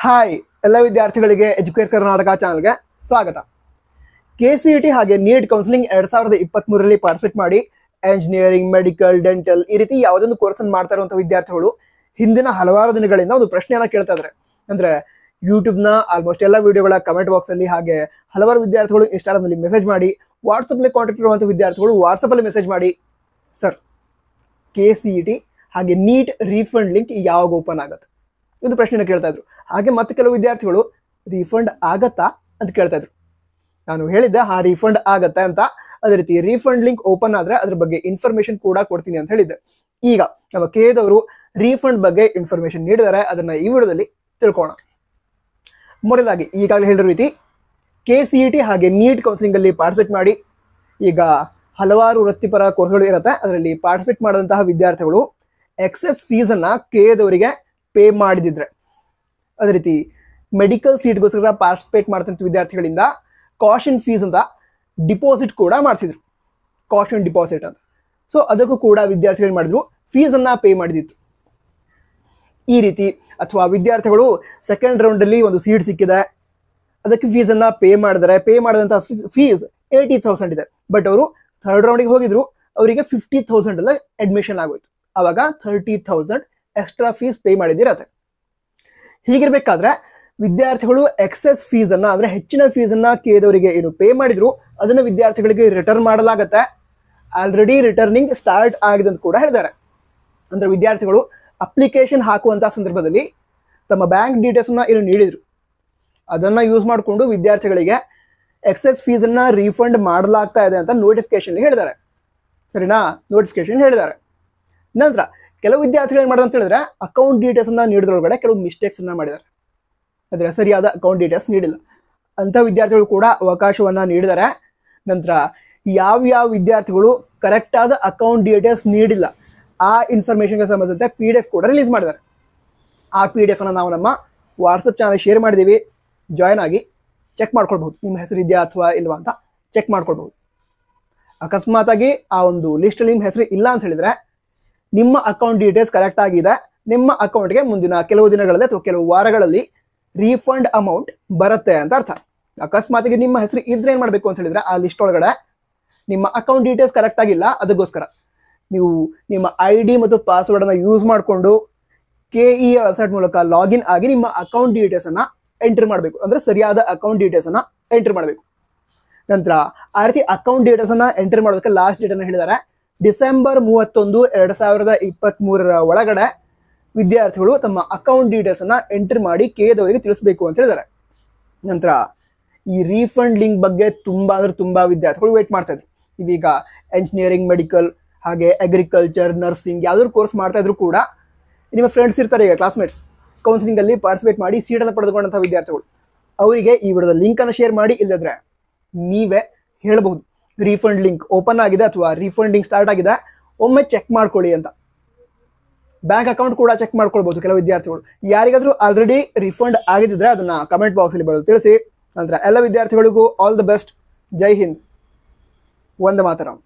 Hi ಎಲ್ಲ ವಿದ್ಯಾರ್ಥಿಗಳಿಗೆ educate Karnataka ಚಾನಲ್ಗೆ ಸ್ವಾಗತ. KCET ಹಾಗೆ ನೀಟ್ ಕೌನ್ಸಿಲಿಂಗ್ 2023ರಲ್ಲಿ ಪಾರ್ಟಿಸಿಪೇಟ್ ಮಾಡಿ ಎಂಜಿನಿಯರಿಂಗ್, ಮೆಡಿಕಲ್, ಡೆಂಟಲ್ ಈ ರೀತಿ ಯಾವುದೊಂದು ಕೋರ್ಸ್ ಅನ್ನು ಮಾಡ್ತಾ ಇರುವಂತಹ ವಿದ್ಯಾರ್ಥಿಗಳು ಹಿಂದಿನ ಹಲವಾರು ದಿನಗಳಿಂದ ಒಂದು ಪ್ರಶ್ನೆಯನ್ನ ಕೇಳ್ತಾ ಇದ್ದಾರೆ. ಅಂದ್ರೆ ಯೂಟ್ಯೂಬ್ನ ಆಲ್ಮೋಸ್ಟ್ ಎಲ್ಲ ವಿಡಿಯೋಗಳ ಕಮೆಂಟ್ ಬಾಕ್ಸ್ ಅಲ್ಲಿ, ಹಾಗೆ ಹಲವಾರು ವಿದ್ಯಾರ್ಥಿಗಳು ಇನ್ಸ್ಟಾಗ್ರಾಮ್ ಅಲ್ಲಿ ಮೆಸೇಜ್ ಮಾಡಿ, ವಾಟ್ಸಪ್ ಅಲ್ಲಿ ಕಾಂಟ್ಯಾಕ್ಟ್ ಇರುವಂತಹ ವಿದ್ಯಾರ್ಥಿಗಳು ವಾಟ್ಸಪ್ ಅಲ್ಲಿ ಮೆಸೇಜ್ ಮಾಡಿ, ಸರ್ KCET ಹಾಗೆ ನೀಟ್ ರೀಫಂಡ್ ಲಿಂಕ್ ಯಾವಾಗ ಓಪನ್ ಆಗುತ್ತೆ ಒಂದು ಪ್ರಶ್ನೆನ ಕೇಳ್ತಾ ಇದ್ರು. ಹಾಗೆ ಮತ್ತೆ ಕೆಲವು ವಿದ್ಯಾರ್ಥಿಗಳು ರೀಫಂಡ್ ಆಗತ್ತಾ ಅಂತ ಕೇಳ್ತಾ ಇದ್ರು. ನಾನು ಹೇಳಿದ್ದೆ ರೀಫಂಡ್ ಆಗತ್ತೆ ಅಂತ. ಅದೇ ರೀತಿ ರೀಫಂಡ್ ಲಿಂಕ್ ಓಪನ್ ಆದ್ರೆ ಅದ್ರ ಬಗ್ಗೆ ಇನ್ಫಾರ್ಮೇಶನ್ ಕೂಡ ಕೊಡ್ತೀನಿ ಅಂತ ಹೇಳಿದ್ದೆ. ಈಗ ನಮ್ಮ ಕೇದವರು ರೀಫಂಡ್ ಬಗ್ಗೆ ಇನ್ಫಾರ್ಮೇಶನ್ ನೀಡಿದ್ದಾರೆ, ಅದನ್ನ ಈ ವಿಡಿಯೋದಲ್ಲಿ ತಿಳ್ಕೋಣ. ಮೊದಲಾಗಿ ಈಗಾಗಲೇ ಹೇಳಿರೋ ರೀತಿ KCET ಹಾಗೆ ನೀಟ್ ಕೌನ್ಸಿಲಿಂಗ್ ಅಲ್ಲಿ ಪಾರ್ಟಿಸಿಪೇಟ್ ಮಾಡಿ. ಈಗ ಹಲವಾರು ವೃತ್ತಿಪರ ಕೋರ್ಸ್ಗಳು ಇರುತ್ತೆ, ಅದರಲ್ಲಿ ಪಾರ್ಟಿಸಿಪೇಟ್ ಮಾಡಿದಂತಹ ವಿದ್ಯಾರ್ಥಿಗಳು ಎಕ್ಸೆಸ್ ಫೀಸ್ ಅನ್ನ ಕೇದವರಿಗೆ ಪೇ ಮಾಡಿದಿದ್ರೆ, ಅದೇ ರೀತಿ ಮೆಡಿಕಲ್ ಸೀಟ್ಗೋಸ್ಕರ ಪಾರ್ಟಿಸಿಪೇಟ್ ಮಾಡ್ತಂತ ವಿದ್ಯಾರ್ಥಿಗಳಿಂದ ಕಾಷನ್ ಫೀಸ್ ಅಂತ ಡಿಪಾಸಿಟ್ ಕೂಡ ಮಾಡಿಸಿದ್ರು, ಕಾಷನ್ ಡಿಪಾಸಿಟ್ ಅಂತ. ಸೊ ಅದಕ್ಕೂ ಕೂಡ ವಿದ್ಯಾರ್ಥಿಗಳು ಮಾಡಿದ್ರು, ಫೀಸ್ ಅನ್ನ ಪೇ ಮಾಡಿದಿತ್ತು. ಈ ರೀತಿ ಅಥವಾ ವಿದ್ಯಾರ್ಥಿಗಳು ಸೆಕೆಂಡ್ ರೌಂಡ್ ಅಲ್ಲಿ ಒಂದು ಸೀಟ್ ಸಿಕ್ಕಿದೆ, ಅದಕ್ಕೆ ಫೀಸ್ ಅನ್ನ ಪೇ ಮಾಡಿದರೆ, ಪೇ ಮಾಡಿದಂತಹ ಫೀಸ್ 80,000 ಇದೆ. ಬಟ್ ಅವರು ಥರ್ಡ್ ರೌಂಡ್ಗೆ ಹೋಗಿದ್ರು, ಅವರಿಗೆ 50,000 ಅಲ್ಲ ಅಡ್ಮಿಷನ್ ಆಗೋಯ್ತು. ಅವಾಗ 30,000 ಎಕ್ಸ್ಟ್ರಾ ಫೀಸ್ ಪೇ ಮಾಡಿದಿರತ್ತೆ. ಹೀಗಿರ್ಬೇಕಾದ್ರೆ ವಿದ್ಯಾರ್ಥಿಗಳು ಎಕ್ಸೆಸ್ ಫೀಸ್ ಅನ್ನ, ಅಂದ್ರೆ ಹೆಚ್ಚಿನ ಫೀಸ್ ಅನ್ನ ಕೇದವರಿಗೆ ಏನು ಪೇ ಮಾಡಿದ್ರು ಅದನ್ನ ವಿದ್ಯಾರ್ಥಿಗಳಿಗೆ ರಿಟರ್ನ್ ಮಾಡಲಾಗತ್ತೆ. ಆಲ್ರೆಡಿ ರಿಟರ್ನಿಂಗ್ ಸ್ಟಾರ್ಟ್ ಆಗಿದೆ ಅಂತ ಕೂಡ ಹೇಳಿದ್ದಾರೆ. ಅಂದ್ರೆ ವಿದ್ಯಾರ್ಥಿಗಳು ಅಪ್ಲಿಕೇಶನ್ ಹಾಕುವಂತಹ ಸಂದರ್ಭದಲ್ಲಿ ತಮ್ಮ ಬ್ಯಾಂಕ್ ಡೀಟೇಲ್ಸ್ ಅನ್ನ ಏನು ನೀಡಿದ್ರು ಅದನ್ನ ಯೂಸ್ ಮಾಡಿಕೊಂಡು ವಿದ್ಯಾರ್ಥಿಗಳಿಗೆ ಎಕ್ಸೆಸ್ ಫೀಸ್ ಅನ್ನ ರೀಫಂಡ್ ಮಾಡಲಾಗ್ತಾ ಇದೆ ಅಂತ ನೋಟಿಫಿಕೇಶನ್ ಹೇಳಿದ್ದಾರೆ. ಸರಿನಾ? ನೋಟಿಫಿಕೇಶನ್ ಹೇಳಿದ್ದಾರೆ. ನಂತರ ಕೆಲವು ವಿದ್ಯಾರ್ಥಿಗಳು ಏನು ಮಾಡಿದೆ ಅಂತ ಹೇಳಿದ್ರೆ, ಅಕೌಂಟ್ ಡೀಟೇಲ್ಸ್ ಅನ್ನ ನೀಡಿದ್ರೊಳಗಡೆ ಕೆಲವು ಮಿಸ್ಟೇಕ್ಸ್ ಅನ್ನ ಮಾಡಿದ್ದಾರೆ, ಅಂದ್ರೆ ಸರಿಯಾದ ಅಕೌಂಟ್ ಡೀಟೇಲ್ಸ್ ನೀಡಿಲ್ಲ ಅಂತ ವಿದ್ಯಾರ್ಥಿಗಳು ಕೂಡ ಅವಕಾಶವನ್ನ ನೀಡಿದ್ದಾರೆ. ನಂತರ ಯಾವ ವಿದ್ಯಾರ್ಥಿಗಳು ಕರೆಕ್ಟ್ ಆದ ಅಕೌಂಟ್ ಡೀಟೇಲ್ಸ್ ನೀಡಿಲ್ಲ ಆ ಇನ್ಫಾರ್ಮೇಶನ್ಗೆ ಸಂಬಂಧಿಸಿದಂತೆ PDF ಕೂಡ ರಿಲೀಸ್ ಮಾಡಿದ್ದಾರೆ. ಆ PDF ಅನ್ನ ನಾವು ನಮ್ಮ ವಾಟ್ಸಪ್ ಚಾನಲ್ ಶೇರ್ ಮಾಡಿದ್ದೀವಿ, ಜಾಯ್ನ್ ಆಗಿ ಚೆಕ್ ಮಾಡ್ಕೊಳ್ಬಹುದು, ನಿಮ್ಮ ಹೆಸರು ಇದೆಯಾ ಅಥವಾ ಇಲ್ವಾ ಅಂತ ಚೆಕ್ ಮಾಡ್ಕೊಳ್ಬಹುದು. ಅಕಸ್ಮಾತ್ ಆಗಿ ಆ ಒಂದು ಲಿಸ್ಟಲ್ಲಿ ನಿಮ್ಮ ಹೆಸರು ಇಲ್ಲ ಅಂತ ಹೇಳಿದ್ರೆ, ನಿಮ್ಮ ಅಕೌಂಟ್ ಡೀಟೇಲ್ಸ್ ಕರೆಕ್ಟ್ ಆಗಿದೆ, ನಿಮ್ಮ ಅಕೌಂಟ್ಗೆ ಮುಂದಿನ ಕೆಲವು ದಿನಗಳಲ್ಲಿ ಅಥವಾ ಕೆಲವು ವಾರಗಳಲ್ಲಿ ರೀಫಂಡ್ ಅಮೌಂಟ್ ಬರುತ್ತೆ ಅಂತ ಅರ್ಥ. ಅಕಸ್ಮಾತ್ಗೆ ನಿಮ್ಮ ಹೆಸರು ಇದ್ರೆ ಏನ್ ಮಾಡಬೇಕು ಅಂತ ಹೇಳಿದ್ರೆ, ಆ ಲಿಸ್ಟ್ ಒಳಗಡೆ ನಿಮ್ಮ ಅಕೌಂಟ್ ಡೀಟೇಲ್ಸ್ ಕರೆಕ್ಟ್ ಆಗಿಲ್ಲ, ಅದಕ್ಕೋಸ್ಕರ ನೀವು ನಿಮ್ಮ ID ಮತ್ತು ಪಾಸ್ವರ್ಡ್ ಅನ್ನ ಯೂಸ್ ಮಾಡಿಕೊಂಡು KE ವೆಬ್ಸೈಟ್ ಮೂಲಕ ಲಾಗಿನ್ ಆಗಿ ನಿಮ್ಮ ಅಕೌಂಟ್ ಡೀಟೇಲ್ಸ್ ಅನ್ನ ಎಂಟ್ರಿ ಮಾಡಬೇಕು. ಅಂದ್ರೆ ಸರಿಯಾದ ಅಕೌಂಟ್ ಡೀಟೇಲ್ಸ್ ಅನ್ನ ಎಂಟ್ರಿ ಮಾಡಬೇಕು. ನಂತರ ಆ ರೀತಿ ಅಕೌಂಟ್ ಡೀಟೇಲ್ಸ್ ಅನ್ನ ಎಂಟ್ರಿ ಮಾಡೋದಕ್ಕೆ ಲಾಸ್ಟ್ ಡೇಟ್ ಅನ್ನ ಹೇಳಿದ್ದಾರೆ, ಡಿಸೆಂಬರ್ 31, 2023 ಒಳಗಡೆ ವಿದ್ಯಾರ್ಥಿಗಳು ತಮ್ಮ ಅಕೌಂಟ್ ಡೀಟೇಲ್ಸ್ ಅನ್ನ ಎಂಟ್ರಿ ಮಾಡಿ ಕೇದವರಿಗೆ ತಿಳಿಸಬೇಕು ಅಂತ ಹೇಳಿದ್ದಾರೆ. ನಂತರ ಈ ರೀಫಂಡ್ ಲಿಂಕ್ ಬಗ್ಗೆ ತುಂಬಾ ವಿದ್ಯಾರ್ಥಿಗಳು ವೇಟ್ ಮಾಡ್ತಾ ಇದ್ರು. ಇವೀಗ ಎಂಜಿನಿಯರಿಂಗ್, ಮೆಡಿಕಲ್ ಹಾಗೆ ಅಗ್ರಿಕಲ್ಚರ್, ನರ್ಸಿಂಗ್ ಯಾವ್ದಾದ್ರು ಕೋರ್ಸ್ ಮಾಡ್ತಾ ಇದ್ರು ಕೂಡ ನಿಮ್ಮ ಫ್ರೆಂಡ್ಸ್ ಇರ್ತಾರೆ, ಈಗ ಕ್ಲಾಸ್ಮೇಟ್ಸ್ ಕೌನ್ಸಿಲಿಂಗ್ ಅಲ್ಲಿ ಪಾರ್ಟಿಸಿಪೇಟ್ ಮಾಡಿ ಸೀಟನ್ನು ಪಡೆದುಕೊಂಡಂತಹ ವಿದ್ಯಾರ್ಥಿಗಳು, ಅವರಿಗೆ ಈ ವಿಡಿಯೋದ ಲಿಂಕ್ ಅನ್ನು ಶೇರ್ ಮಾಡಿ. ಇಲ್ಲದ್ರೆ ನೀವೇ ಹೇಳಬಹುದು ರೀಫಂಡ್ ಲಿಂಕ್ ಓಪನ್ ಆಗಿದೆ ಅಥವಾ ರೀಫಂಡಿಂಗ್ ಸ್ಟಾರ್ಟ್ ಆಗಿದೆ, ಒಮ್ಮೆ ಚೆಕ್ ಮಾಡ್ಕೊಳ್ಳಿ ಅಂತ. ಬ್ಯಾಂಕ್ ಅಕೌಂಟ್ ಕೂಡ ಚೆಕ್ ಮಾಡ್ಕೊಳ್ಬಹುದು ಕೆಲವು ವಿದ್ಯಾರ್ಥಿಗಳು. ಯಾರಿಗಾದ್ರೂ ಆಲ್ರೆಡಿ ರೀಫಂಡ್ ಆಗಿದ್ರೆ ಅದನ್ನ ಕಮೆಂಟ್ ಬಾಕ್ಸ್ ಅಲ್ಲಿ ಬರೋದು ತಿಳಿಸಿ. ನಂತರ ಎಲ್ಲ ವಿದ್ಯಾರ್ಥಿಗಳಿಗೂ all the best. Jai Hind, Vande Mataram.